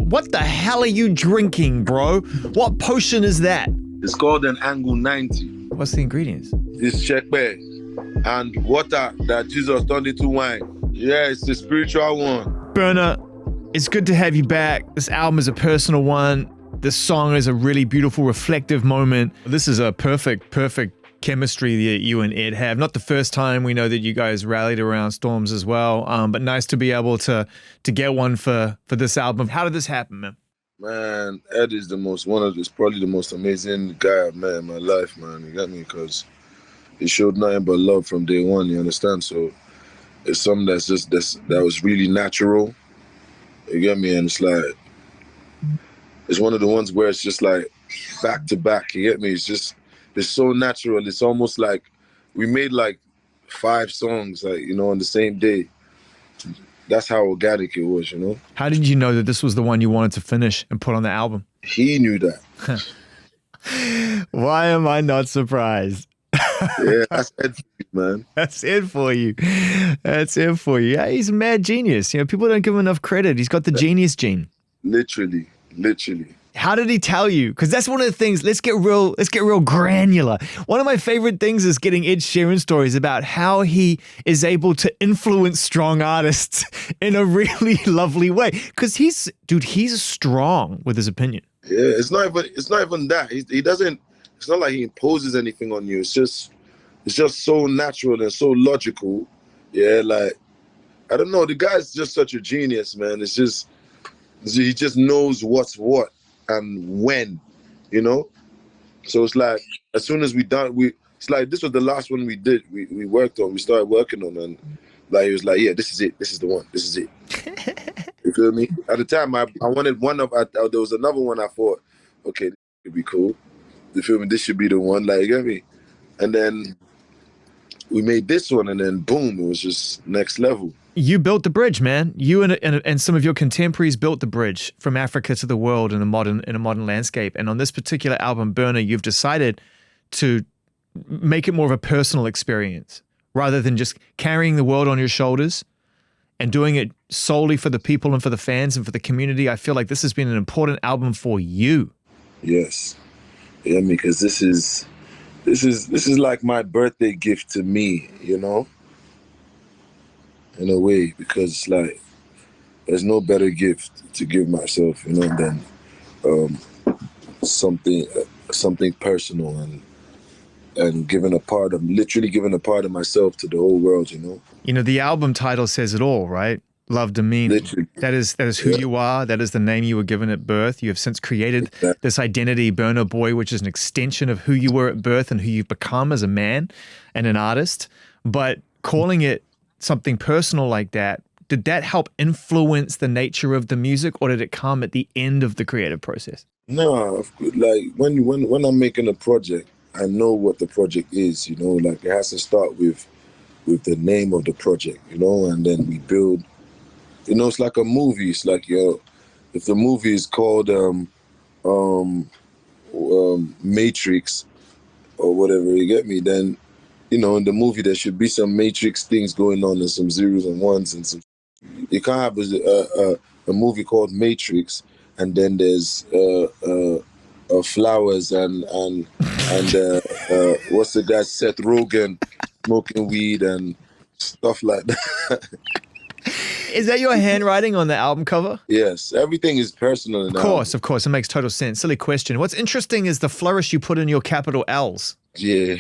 What the hell are you drinking, bro? What potion is that? It's called an Angle 90. What's the ingredients? It's shekbe and water that Jesus turned into wine. Yeah, it's the spiritual one. Burna, it's good to have you back. This album is a personal one. This song is a really beautiful, reflective moment. This is a perfect chemistry that you and Ed have. Not the first time. We know that you guys rallied around Storms as well, but nice to be able to get one for this album. How did this happen, man? Man, Ed is probably the most amazing guy I've met in my life, man. You get me? Because he showed nothing but love from day one, you understand? So it's something that was really natural. You get me? And it's one of the ones where it's just like back to back, you get me? It's so natural. It's almost like we made like 5 songs, like, you know, on the same day. That's how organic it was, you know? How did you know that this was the one you wanted to finish and put on the album? He knew that. Why am I not surprised? Yeah, that's Ed for you, man. That's it for you. That's it for you. Yeah, he's a mad genius. You know, people don't give him enough credit. He's got the genius gene. Literally. How did he tell you? Because that's one of the things. Let's get real granular. One of my favorite things is getting Ed Sheeran stories about how he is able to influence strong artists in a really lovely way. Because he's strong with his opinion. Yeah, it's not even that. He doesn't. It's not like he imposes anything on you. It's just so natural and so logical. Yeah, like, I don't know. The guy's just such a genius, man. He just knows what's what and when, you know? So it's like, as soon as it's like, this was the last one we did, we started working on, and like, he was like, yeah, this is it, this is the one, this is it. You feel me? At the time, I wanted there was another one I thought, okay, this would be cool. You feel me? This should be the one, like, you get me? And then we made this one, and then boom, it was just next level. You built the bridge, man. You and some of your contemporaries built the bridge from Africa to the world in a modern landscape. And on this particular album, Burna, you've decided to make it more of a personal experience rather than just carrying the world on your shoulders and doing it solely for the people and for the fans and for the community. I feel like this has been an important album for you. Yes, yeah, because this is like my birthday gift to me, you know. In a way, because like there's no better gift to give myself, you know, than something personal and literally giving a part of myself to the whole world, you know. You know, the album title says it all, right? Love Damini. Literally. That is who you are. That is the name you were given at birth. You have since created this identity, Burna Boy, which is an extension of who you were at birth and who you've become as a man and an artist. But calling it something personal like that, did that help influence the nature of the music, or did it come at the end of the creative process? No, like when I'm making a project, I know what the project is, you know, like it has to start with the name of the project, you know, and then we build, you know, it's like a movie. It's like, if the movie is called Matrix or whatever, you get me, then, you know, in the movie there should be some Matrix things going on and some zeros and ones and some. You can't have a movie called Matrix and then there's flowers and what's the guy, Seth Rogen, smoking weed and stuff like that. Is that your handwriting on the album cover? Yes, everything is personal. Of course, it makes total sense. Silly question. What's interesting is the flourish you put in your capital L's. Yeah.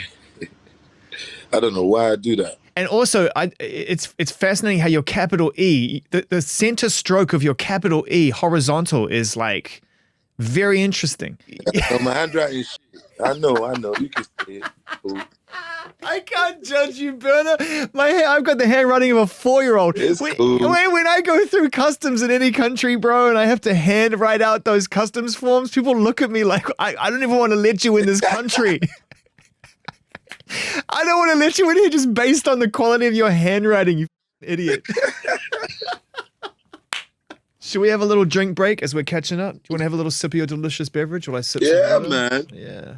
I don't know why I do that. And also, it's fascinating how your capital E, the center stroke of your capital E horizontal is like very interesting. My handwriting shit. I know. You can say it. Cool. I can't judge you, Burna. I've got the handwriting of a 4-year-old. It's cool. When I go through customs in any country, bro, and I have to hand write out those customs forms, people look at me like, I don't even want to let you in this country. I don't want to let you in here just based on the quality of your handwriting, you idiot. Should we have a little drink break as we're catching up? Do you want to have a little sip of your delicious beverage while I sip some water? Man. Yeah.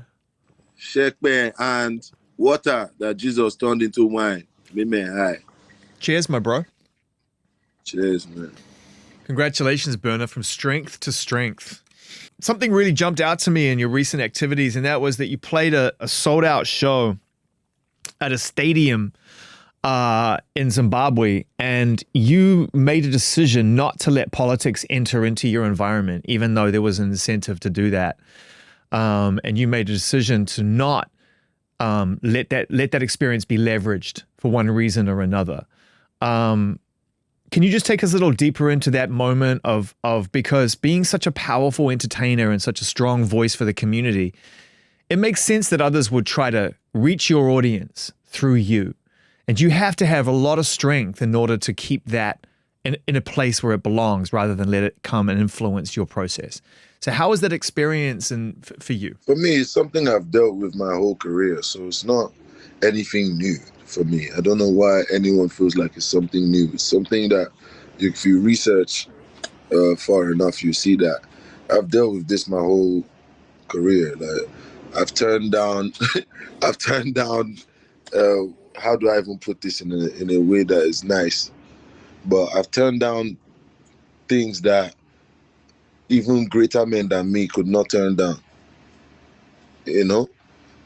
Shake and water that Jesus turned into wine. Me man, hi. Cheers, my bro. Cheers, man. Congratulations, Burna, from strength to strength. Something really jumped out to me in your recent activities, and that was that you played a sold-out show at a stadium in Zimbabwe, and you made a decision not to let politics enter into your environment, even though there was an incentive to do that. And you made a decision to not let that experience be leveraged for one reason or another. Can you just take us a little deeper into that moment of because being such a powerful entertainer and such a strong voice for the community, it makes sense that others would try to reach your audience through you. And you have to have a lot of strength in order to keep that in a place where it belongs rather than let it come and influence your process. So how was that experience for you? For me, it's something I've dealt with my whole career, so it's not anything new for me. I don't know why anyone feels like it's something new. It's something that if you research far enough, you see that I've dealt with this my whole career. Like I've turned down, how do I even put this in a way that is nice? But I've turned down things that even greater men than me could not turn down, you know,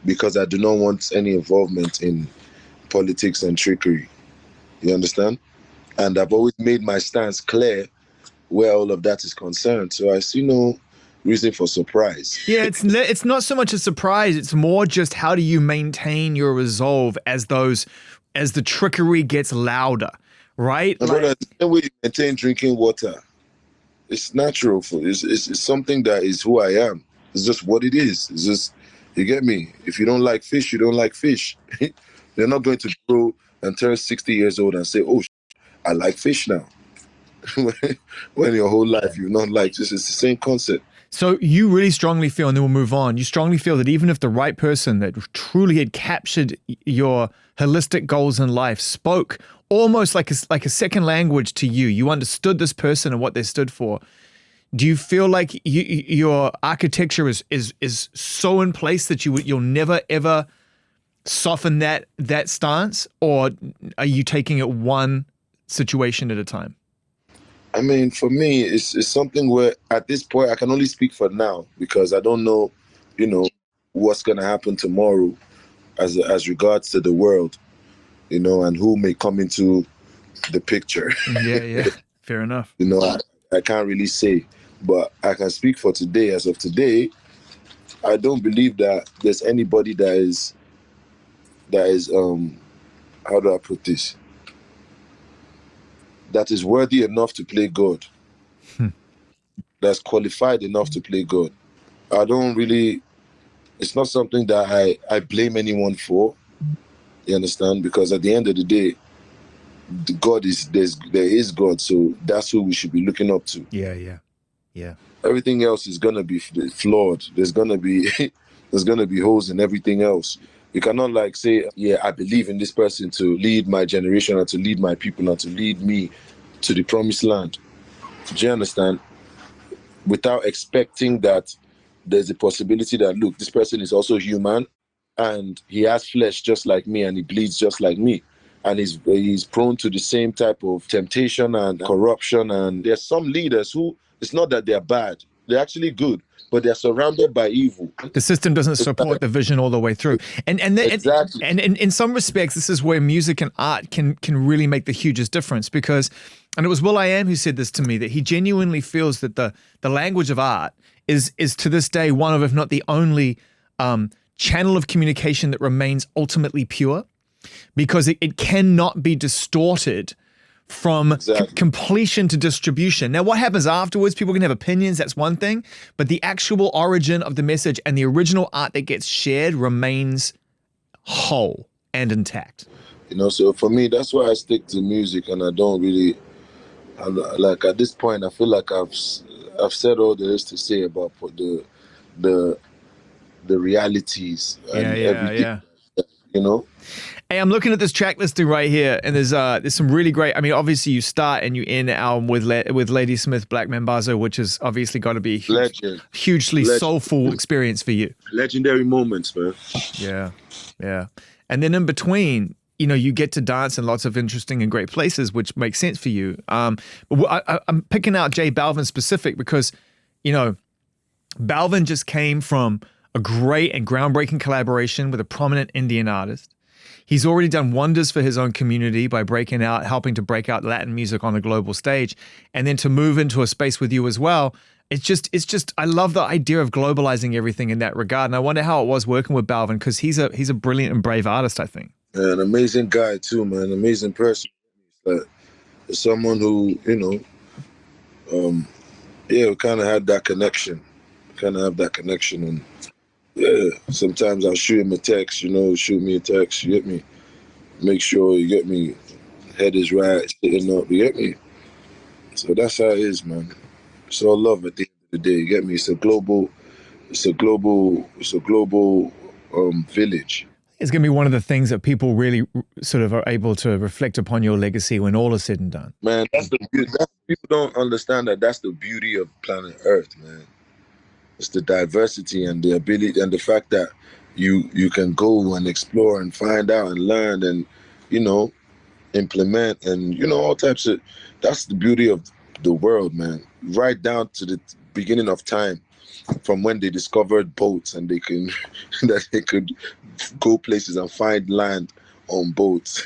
because I do not want any involvement in politics and trickery. You understand? And I've always made my stance clear where all of that is concerned. So I see no reason for surprise. Yeah, it's not so much a surprise. It's more just how do you maintain your resolve as the trickery gets louder, right? Brother, the way you maintain drinking water, it's natural. It's something that is who I am. It's just what it is. It's just, you get me? If you don't like fish, you don't like fish. They're not going to grow and turn 60 years old and say, oh, I like fish now. When your whole life you've not liked this. It's the same concept. So you really strongly feel, and then we'll move on, you strongly feel that even if the right person that truly had captured your holistic goals in life spoke almost like a second language to you, you understood this person and what they stood for, do you feel like your architecture is so in place that you'll never ever soften that stance, or are you taking it one situation at a time? I mean, for me, it's something where at this point I can only speak for now because I don't know, what's gonna happen tomorrow as regards to the world, and who may come into the picture. Yeah, fair enough. I can't really say, but I can speak for today. As of today, I don't believe that there's anybody that is how do I put this? That is worthy enough to play God. That's qualified enough to play God. It's not something that I blame anyone for. You understand? Because at the end of the day, there is God, so that's who we should be looking up to. Yeah. Everything else is gonna be flawed. There's gonna be holes in everything else. You cannot say, yeah, I believe in this person to lead my generation and to lead my people and to lead me to the promised land. Do you understand? Without expecting that there's a possibility that, look, this person is also human and he has flesh just like me and he bleeds just like me. And he's prone to the same type of temptation and corruption. And there's some leaders who, it's not that they're bad, they're actually good, but they're surrounded by evil. The system doesn't support the vision all the way through. Exactly. And in some respects, this is where music and art can really make the hugest difference because, and it was will.i.am who said this to me, that he genuinely feels that the language of art is to this day one of, if not the only channel of communication that remains ultimately pure, because it cannot be distorted from completion to distribution. Now, what happens afterwards, people can have opinions, that's one thing, but the actual origin of the message and the original art that gets shared remains whole and intact. So for me, that's why I stick to music, and I don't really, at this point, I feel like I've said all there is to say about the realities and everything. Hey, I'm looking at this track listing right here, and there's some really great. I mean, obviously you start and you end the album with Ladysmith Black Mambazo, which has obviously got to be hugely soulful experience for you. Legendary moments, man. Yeah. And then in between, you know, you get to dance in lots of interesting and great places, which makes sense for you. But I'm picking out J Balvin specific because, you know, Balvin just came from a great and groundbreaking collaboration with a prominent Indian artist. He's already done wonders for his own community by helping to break out Latin music on the global stage. And then to move into a space with you as well, it's just, I love the idea of globalizing everything in that regard. And I wonder how it was working with Balvin, because he's a brilliant and brave artist, I think. An amazing guy too, man. Amazing person. Like, someone who, you know, we kind of had that connection. And yeah, sometimes I'll shoot him a text, you know, shoot me a text, you get me? Make sure you get me, head is right, sitting up, you get me? So that's how it is, man. It's all love at the end of the day, you get me? It's a global village. It's going to be one of the things that people really sort of are able to reflect upon your legacy when all is said and done. Man, people don't understand that's the beauty of planet Earth, man. It's the diversity and the ability and the fact that you can go and explore and find out and learn and, you know, implement and, you know, all types of, that's the beauty of the world, man. Right down to the beginning of time, from when they discovered boats and they could go places and find land on boats.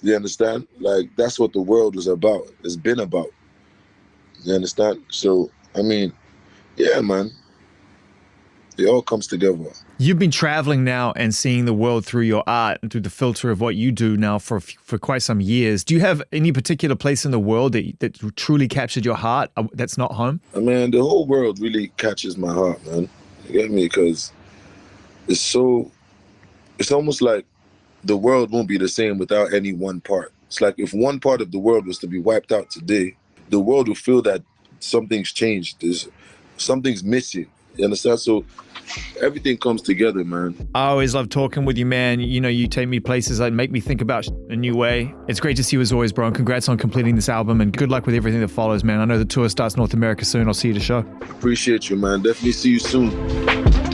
You understand? Like, that's what the world was about. It's been about. You understand? So, I mean, yeah, man. It all comes together. You've been traveling now and seeing the world through your art and through the filter of what you do now for quite some years. Do you have any particular place in the world that truly captured your heart that's not home? I mean, the whole world really catches my heart, man. You get me? Because it's almost like the world won't be the same without any one part. It's like if one part of the world was to be wiped out today, the world will feel that something's changed. Something's missing. You understand? So everything comes together, man. I always love talking with you, man. You know, you take me places that make me think about a new way. It's great to see you as always, bro. And congrats on completing this album and good luck with everything that follows, man. I know the tour starts North America soon. I'll see you at the show. Appreciate you, man. Definitely see you soon.